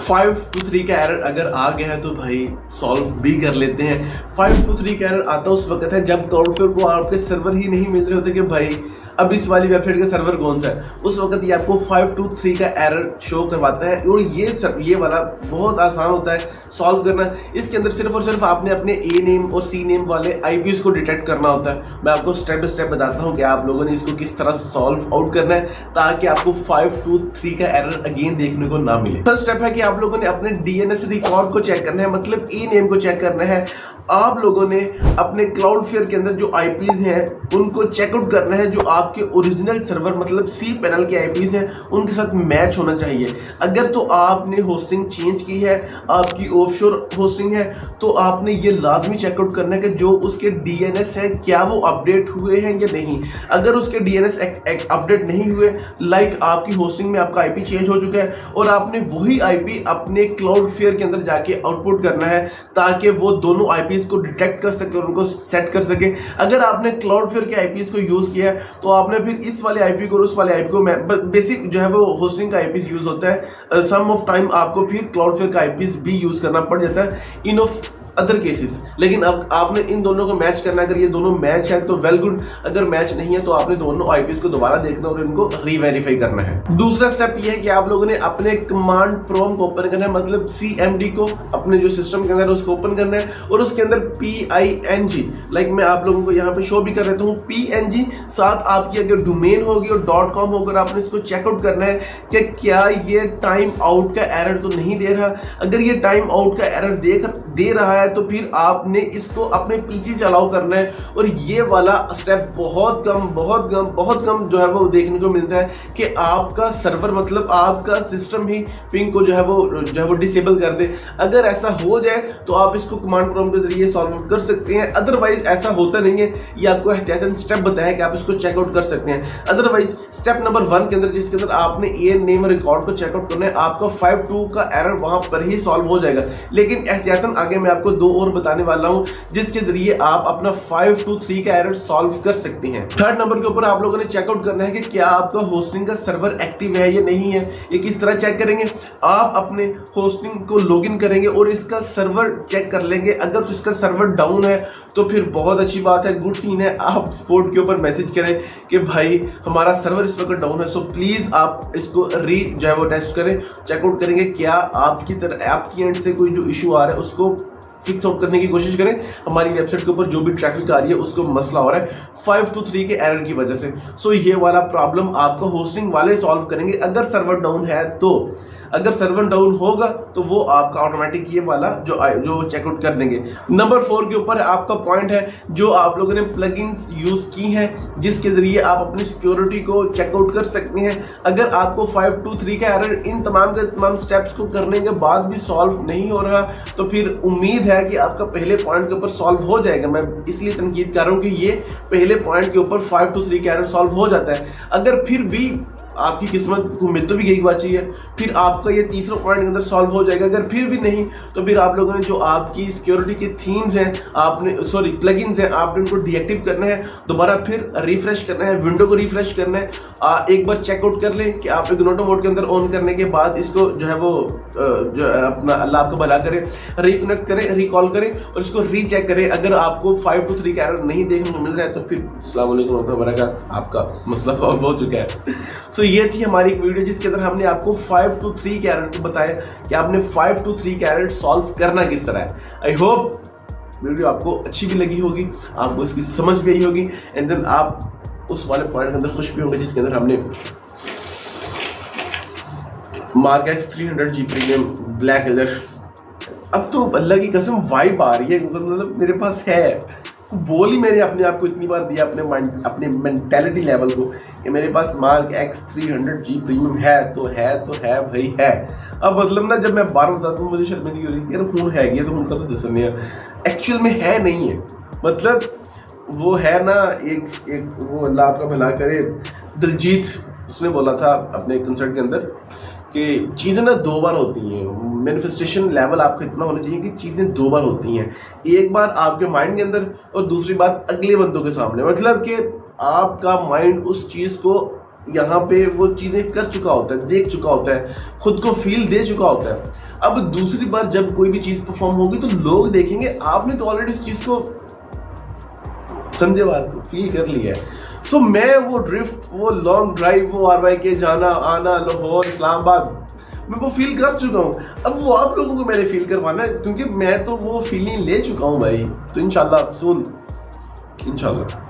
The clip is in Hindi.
523 का एरर अगर आ गया है तो भाई सॉल्व भी कर लेते हैं। 523 का एरर आता उस वक्त है जब क्लाउडफ्लेयर को आपके सर्वर ही नहीं मिल रहे होते कि भाई अब इस वाली वेबसाइट का सर्वर कौन सा है, उस वक्त ये आपको 523 का एरर शो करवाता है। और ये वाला बहुत आसान होता है सॉल्व करना। इसके अंदर सिर्फ और सिर्फ आपने अपने ए नेम और सी नेम वाले आईपीएस को डिटेक्ट करना होता है। मैं आपको स्टेप बाय स्टेप बताता हूँ कि आप लोगों ने इसको किस तरह सॉल्व आउट करना है ताकि आपको 523 का एरर अगेन देखने को ना मिले। फर्स्ट स्टेप है कि आप लोगों ने अपने डीएनएस रिकॉर्ड को चेक करना है, मतलब ई नेम को चेक करना है। आप लोगों ने अपने क्लाउडफ्लेयर के अंदर जो आईपीज हैं उनको चेकआउट करना है जो आपके ओरिजिनल सर्वर मतलब सी पैनल के आईपीज हैं उनके साथ मैच होना चाहिए। अगर तो आपने होस्टिंग चेंज की है, आपकी ऑफशोर होस्टिंग है, तो आपने ये लाजमी चेकआउट करना है कि जो उसके डीएनएस है क्या वो अपडेट हुए हैं या नहीं। अगर उसके डीएनएस अपडेट नहीं हुए, लाइक आपकी होस्टिंग में आपका आईपी चेंज हो चुका है और आपने वही आईपी अपने क्लाउडफ्लेयर के अंदर जाके आउटपुट करना है ताकि वो दोनों आईपी को डिटेक्ट कर सके और उनको सेट कर सके। अगर आपने क्लाउडफ्लेयर के आईपीएस को यूज किया है तो आपने फिर इस वाले आईपी को और उस वाले आईपी को बेसिक जो है वो होस्टिंग का आईपीएस यूज होता है। सम ऑफ टाइम आपको फिर क्लाउडफ्लेयर का आईपीएस भी यूज करना पड़ जाता है इन ऑफ अदर केसेस। लेकिन अब आपने इन दोनों को मैच करना है। अगर ये दोनों मैच है तो वेल गुड, अगर मैच नहीं है तो आपने दोनों आईपीएस को दोबारा देखना और इनको रीवेरीफाई करना है। दूसरा स्टेप ये है कि आप लोगों ने अपने कमांड प्रॉम्प्ट को ओपन करना है, मतलब सीएमडी को अपने जो सिस्टम के अंदर उसको ओपन करना है और उसके अंदर PING, लाइक मैं आप लोगों को यहाँ पे शो भी कर देता हूँ, PNG साथ आपकी अगर डोमेन होगी और .com होगा, आपने इसको चेकआउट करना है कि क्या ये टाइम आउट का एरर तो नहीं दे रहा। अगर ये टाइम आउट का एरर दे रहा है तो फिर आपने इसको अपने पीसी से अलाउ करना है। और ये वाला स्टेप बहुत कम जो है वो देखने को मिलता है कि आपका सर्वर मतलब आपका सिस्टम ही पिंग को जो है वो डिसेबल कर दे। अगर ऐसा हो जाए तो आप इसको कमांड प्रॉम्प्ट के जरिए सॉल्व आउट कर सकते हैं, अदरवाइज ऐसा होता नहीं है। ये आपको एहतियातन स्टेप बताया कि आप इसको चेकआउट कर सकते हैं। अदरवाइज स्टेप नंबर 1 के अंदर जिसके अंदर आपने ए नेम रिकॉर्ड को चेकआउट करना है, आपका 52 का एरर वहां पर ही सॉल्व हो जाएगा। लेकिन एहतियातन आगे मैं आपको 2 और बताने वाला हूं जिसके जरिए आप अपना 523 का एरर सॉल्व कर सकते हैं। थर्ड नंबर के ऊपर आप लोगों ने चेकआउट करना है कि क्या आपका होस्टिंग का सर्वर एक्टिव है या नहीं है। ये किस तरह चेक करेंगे, आप अपने होस्टिंग को लॉगिन करेंगे और इसका सर्वर चेक कर लेंगे। अगर तो इसका सर्वर डाउन है तो फिर बहुत अच्छी बात है, गुड सीन है। आप सपोर्ट के ऊपर मैसेज करें कि भाई हमारा सर्वर इस वक्त डाउन है, सो प्लीज आप इसको जो है वो टेस्ट करें, चेकआउट करेंगे क्या आपकी एंड से कोई जो इशू आ रहा है उसको फिक्स आउट करने की कोशिश करें। हमारी वेबसाइट के ऊपर जो भी ट्रैफिक आ रही है उसको मसला हो रहा है 523 के एरर की वजह से। सो ये वाला प्रॉब्लम आपका होस्टिंग वाले सॉल्व करेंगे अगर सर्वर डाउन है तो। अगर सर्वर डाउन होगा तो वो आपका ऑटोमेटिक ये वाला जो चेकआउट कर देंगे। नंबर 4 के ऊपर आपका पॉइंट है जो आप लोगों ने प्लगइन्स यूज की हैं जिसके जरिए आप अपनी सिक्योरिटी को चेकआउट कर सकते हैं। अगर आपको 523 का एरर इन तमाम के तमाम स्टेप्स को करने के बाद भी सॉल्व नहीं हो रहा तो फिर उम्मीद है कि आपका पहले पॉइंट के ऊपर सॉल्व हो जाएगा। मैं इसलिए तनकीद कर रहा हूँ कि ये पहले पॉइंट के ऊपर 523 का एरर सॉल्व हो जाता है। अगर फिर भी आपकी किस्मत उम्मीद तो भी यही बात चाहिए, फिर आपका ये तीसरा पॉइंट के अंदर सॉल्व हो जाएगा। अगर फिर भी नहीं तो फिर आप लोगों ने जो आपकी सिक्योरिटी के थीम्स हैं प्लगइन्स हैं आपने उनको डीएक्टिव करना है, दोबारा फिर रिफ्रेश करना है, विंडो को रिफ्रेश करना है। एक बार चेकआउट कर लें कि आप इग्नोटो मोड के अंदर ऑन करने के बाद इसको जो है वो जो अपना अल्लाह आपको भला करे, रिकनेक्ट करें, रिकॉल करें और इसको रीचेक करें। अगर आपको 523 का एरर नहीं देखने को मिल रहा है तो फिर अस्सलाम वालेकुम व रहमतुल्लाहि व बरकातहू, आपका मसला सॉल्व हो चुका है। सो ये थी हमारी एक वीडियो जिसके अंदर हमने आपको 523 के एरर को बताया कि आपने 523 के एरर सॉल्व करना किस तरह है। आई होप वीडियो आपको अच्छी भी लगी होगी, आपको इसकी समझ भी आई होगी एंड देन आप उस वाले पॉइंट के अंदर खुश भी होंगे जिसके अंदर हमने mark x 300G premium black colour. अब तो अल्लाह की कसम वाइब आ रही है, मतलब मेरे पास है तो बोल ही मैंने अपने आप को इतनी बार दिया अपने मेंटालिटी लेवल को कि मेरे पास मार्क एक्स 300G प्रीमियम है तो है भाई है। अब मतलब ना जब मैं बार बताता हूँ मुझे शर्मिंदगी हो रही है, हूँ है ये तो उनका तो दसन है, एक्चुअल में है नहीं है। मतलब वो है ना एक वो अल्लाह आपका भला करे, दिलजीत उसने बोला था अपने कंसर्ट के अंदर कि चीज़ें ना 2 बार होती हैं। मैनिफेस्टेशन लेवल आपका इतना होना चाहिए कि चीज़ें 2 बार होती हैं, एक बार आपके माइंड के अंदर और दूसरी बात अगले बंदों के सामने। मतलब कि आपका माइंड उस चीज़ को यहाँ पे वो चीज़ें कर चुका होता है, देख चुका होता है, खुद को फील दे चुका होता है। अब दूसरी बार जब कोई भी चीज़ परफॉर्म होगी तो लोग देखेंगे आपने तो ऑलरेडी इस चीज़ को समझे, बात को फील कर लिया है। सो मैं वो ड्रिफ्ट, वो लॉन्ग ड्राइव, वो RY के जाना आना, लाहौर, इस्लामाबाद, मैं वो फील कर चुका हूँ। अब वो आप लोगों को मैंने फील करवाना है, क्योंकि मैं तो वो फीलिंग ले चुका हूँ भाई। तो इंशाल्लाह सुन, इंशाल्लाह।